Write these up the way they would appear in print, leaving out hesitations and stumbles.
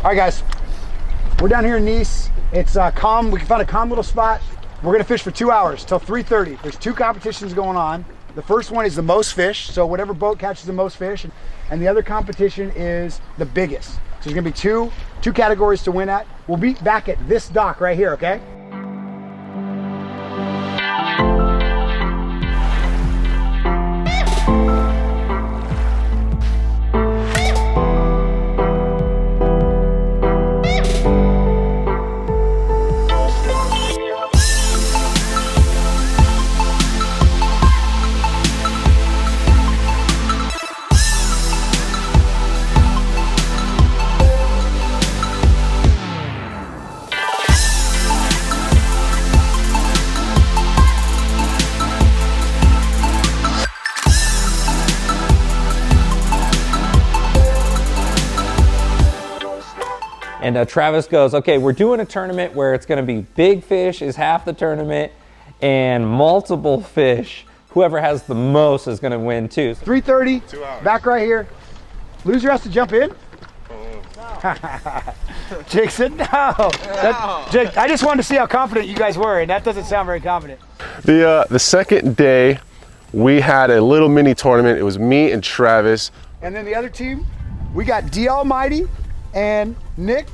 All right, guys, we're down here in Nice. It's calm. We can find a calm little spot. We're gonna fish for 2 hours till 3:30. There's 2 competitions going on. The first one is the most fish, so whatever boat catches the most fish, and the other competition is the biggest. So there's gonna be two categories to win at. We'll be back at this dock right here, okay? And Travis goes, okay, we're doing a tournament where it's gonna be big fish is half the tournament and multiple fish. Whoever has the most is gonna win too. 3:30, 2 hours. back right here. Loser has to jump in? No. Jake said no. Jake, I just wanted to see how confident you guys were, and that doesn't sound very confident. The second day, we had a little mini tournament. It was me and Travis. And then the other team, we got D Almighty and Nick,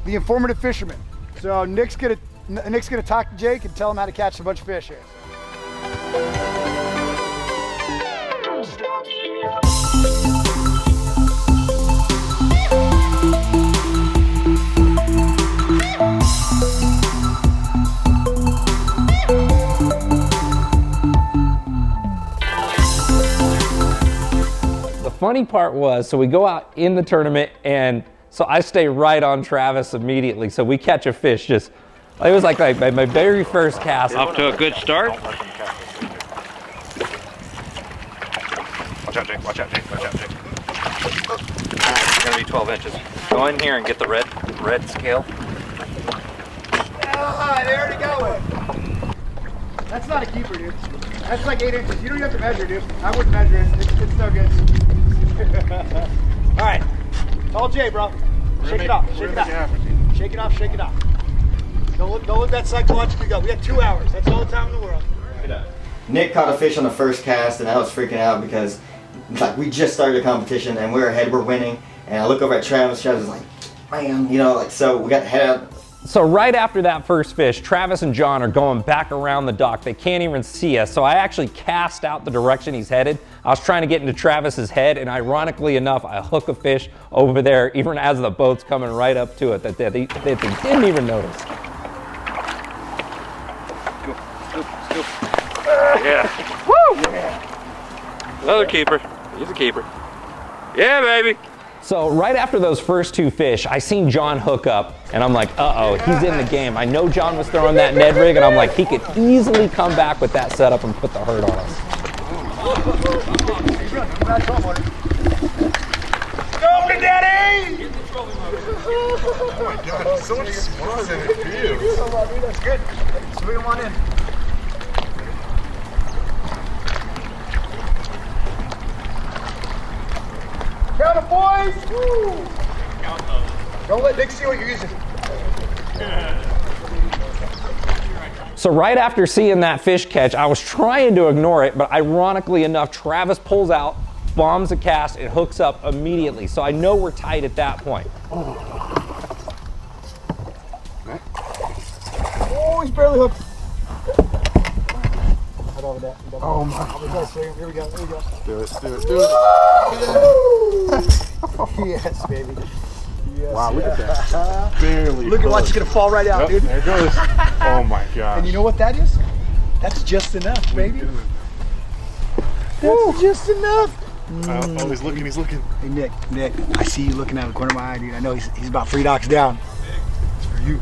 the informative fisherman. So Nick's gonna talk to Jake and tell him how to catch a bunch of fish here. The funny part was, so we go out in the tournament and so I stay right on Travis immediately. So we catch a fish just, it was like my very first cast. Off to a good start. Watch out, Jake. Watch out, Jake. Watch out, Jake. It's gonna be 12 inches. Go in here and get the red scale. Ah, there we go. That's not a keeper, dude. That's like 8 inches. You don't even have to measure, dude. I wouldn't measure it. It's so good. All right. Call Jay, bro. Shake it off. Shake it off. Shake it off. Shake it off. Don't let that psychologically go. We have 2 hours. That's all the time in the world. Nick caught a fish on the first cast, and I was freaking out because like we just started a competition and we're ahead, we're winning. And I look over at Travis. Travis is like, man, you know, like so we got the head up. So right after that first fish, Travis and John are going back around the dock. They can't even see us. So I actually cast out the direction he's headed. I was trying to get into Travis's head, and ironically enough, I hook a fish over there, even as the boat's coming right up to it, that they didn't even notice. Scoop. Yeah. Woo! Yeah. Another keeper. He's a keeper. Yeah, baby. So right after those first 2 fish, I seen John hook up, and I'm like, uh-oh, he's in the game. I know John was throwing that Ned rig, and I'm like, he could easily come back with that setup and put the hurt on us. Go, Daddy! Oh my God, he's so much smaller than it feels. That's good. Swing him on in. Count it, boys! Woo. Don't let Nick see what you're using. So right after seeing that fish catch, I was trying to ignore it, but ironically enough, Travis pulls out, bombs a cast, and hooks up immediately. So I know we're tight at that point. Oh, he's barely hooked. Oh my God. Here we go. Do it. Yes, baby. Yes. Wow, look at that. Barely. Look at watch, it's gonna fall right out, Yep, dude. there it goes. Oh my gosh. And you know what that is? That's just enough, baby. That's just enough. Oh, he's looking. Hey, Nick, I see you looking out of the corner of my eye, dude. I know he's about 3 docks down. It's for you.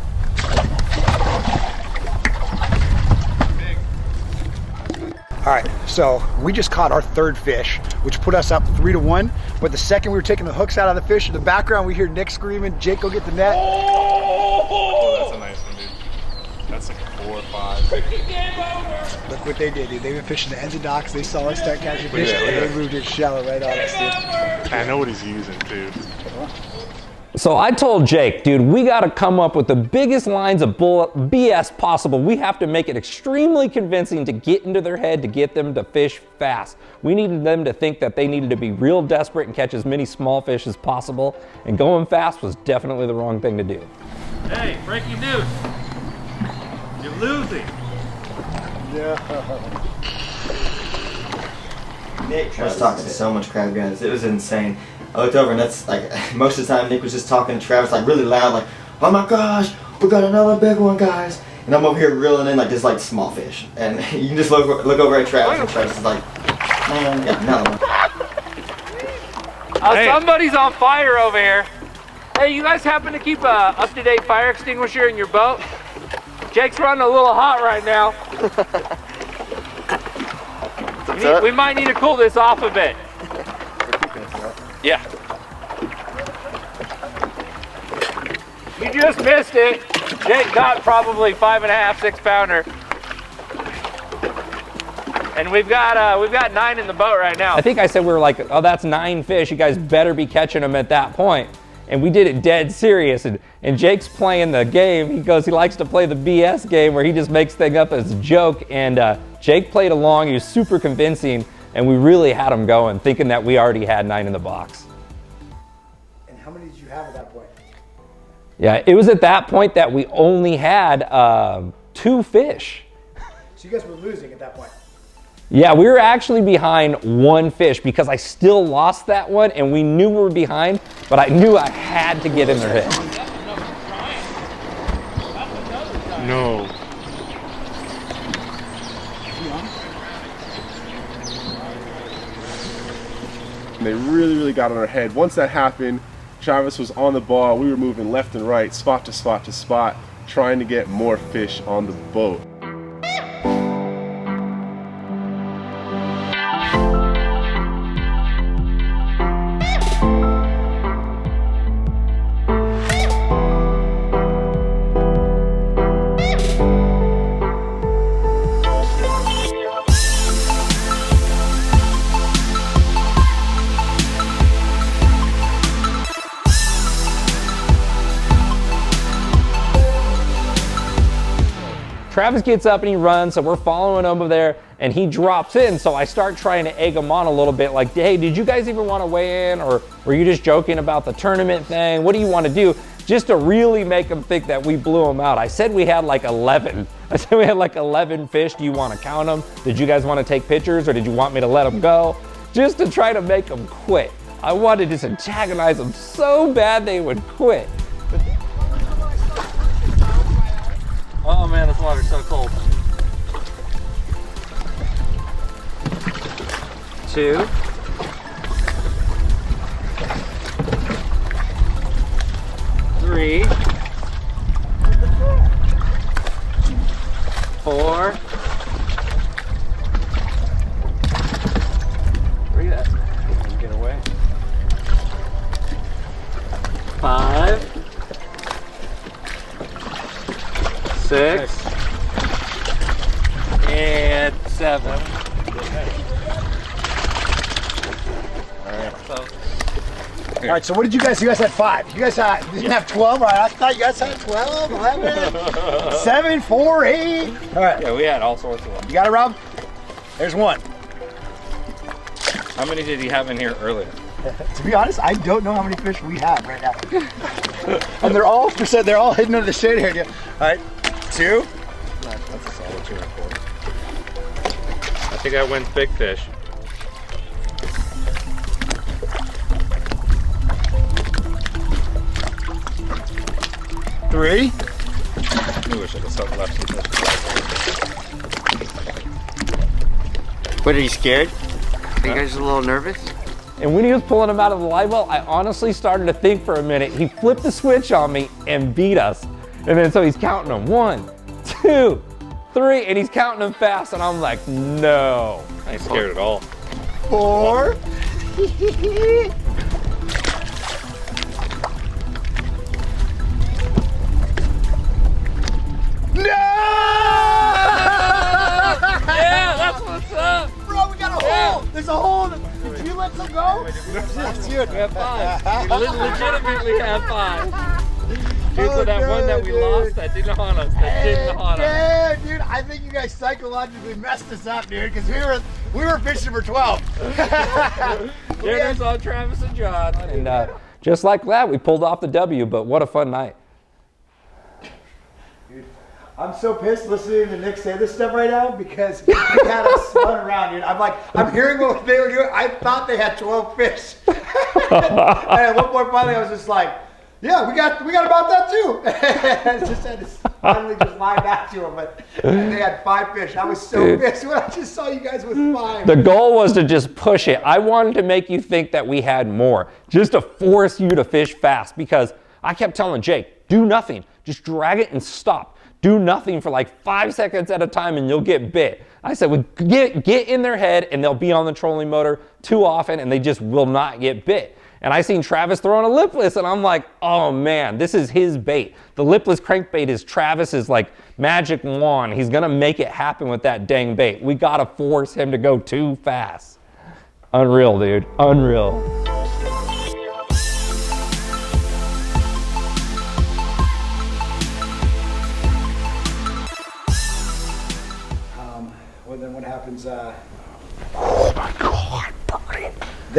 All right, so we just caught our 3rd fish, which put us up 3-1. But the second we were taking the hooks out of the fish, in the background we hear Nick screaming, Jake, go get the net. Oh, that's a nice one, dude. That's like a 4 or 5. Look what they did, dude. They've been fishing the ends of docks. They saw us start catching fish, and they moved it shallow right on us, dude. I know what he's using, too. So I told Jake, dude, we got to come up with the biggest lines of BS possible. We have to make it extremely convincing to get into their head to get them to fish fast. We needed them to think that they needed to be real desperate and catch as many small fish as possible. And going fast was definitely the wrong thing to do. Hey, breaking news. You're losing. Nick was talking so much crab, guys. It was insane. I looked over and that's like most of the time Nick was just talking to Travis like really loud, like, "Oh my gosh, we got another big one, guys!" And I'm over here reeling in like this like small fish, and you can just look over at Travis, and Travis is like, "Man, got another one." Hey. Somebody's on fire over here. Hey, you guys happen to keep a up-to-date fire extinguisher in your boat? Jake's running a little hot right now. We might need to cool this off a bit. Yeah. You just missed it. Jake got probably 5.5, 6 pounder. And we've got 9 in the boat right now. I think I said we were like, oh, that's 9 fish. You guys better be catching them at that point. And we did it dead serious. And Jake's playing the game. He goes, he likes to play the BS game where he just makes things up as a joke. And Jake played along. He was super convincing. And we really had him going, thinking that we already had 9 in the box. And how many did you have at that point? Yeah, it was at that point that we only had 2 fish. So you guys were losing at that point. Yeah, we were actually behind 1 fish because I still lost that one and we knew we were behind, but I knew I had to get in their head. No. And they really got on our head. Once that happened, Travis was on the ball. We were moving left and right, spot to spot to spot, trying to get more fish on the boat. Travis gets up and he runs, so we're following him over there, and he drops in, so I start trying to egg him on a little bit, like, hey, did you guys even want to weigh in, or were you just joking about the tournament thing? What do you want to do? Just to really make him think that we blew him out. I said we had like 11. I said we had like 11 fish. Do you want to count them? Did you guys want to take pictures, or did you want me to let them go? Just to try to make them quit. I wanted to just antagonize them so bad they would quit. Oh man, this water's so cold. 2. 3. 4. Where you at? Get away. 5. 6. And 7. All right, so what did you guys had 5. You guys didn't have 12? All right, I thought you guys had 12, 11, 7, 4, 8. All right. Yeah, we had all sorts of them. You got it, Rob? There's 1. How many did he have in here earlier? To be honest, I don't know how many fish we have right now. And they're all hidden under the shade area. All right, 2. That's a solid 2 and 4. I think I win big fish. 3. I wish I could have left some fish. What, are you scared? Are you guys a little nervous? And when he was pulling him out of the live well, I honestly started to think for a minute. He flipped the switch on me and beat us. And then so he's counting them. 1, 2, 3, and he's counting them fast. And I'm like, no. I ain't scared at all. 4. No! Yeah, that's what's up. Bro, we got a hole. There's a hole. Did you let some go? We have 5. We legitimately have 5. Dude, so that one that we lost, that didn't haunt us. That didn't haunt us. Dude, I think you guys psychologically messed us up, dude, because we were fishing for 12. Dinner's on Travis and John. And just like that, we pulled off the W, but what a fun night. I'm so pissed listening to Nick say this stuff right now because he had us spun around, dude. I'm hearing what they were doing. I thought they had 12 fish. And at one point, finally, I was just like, yeah, we got about that too. I just had to finally just lie back to them, but they had 5 fish. I was so pissed when I just saw you guys with 5. The goal was to just push it. I wanted to make you think that we had more, just to force you to fish fast, because I kept telling Jake, do nothing. Just drag it and stop. Do nothing for like 5 seconds at a time and you'll get bit. I said, well, get in their head and they'll be on the trolling motor too often and they just will not get bit. And I seen Travis throwing a lipless and I'm like, oh man, this is his bait. The lipless crankbait is Travis's like magic wand. He's gonna make it happen with that dang bait. We gotta force him to go too fast. Unreal, dude, unreal. Well, then what happens?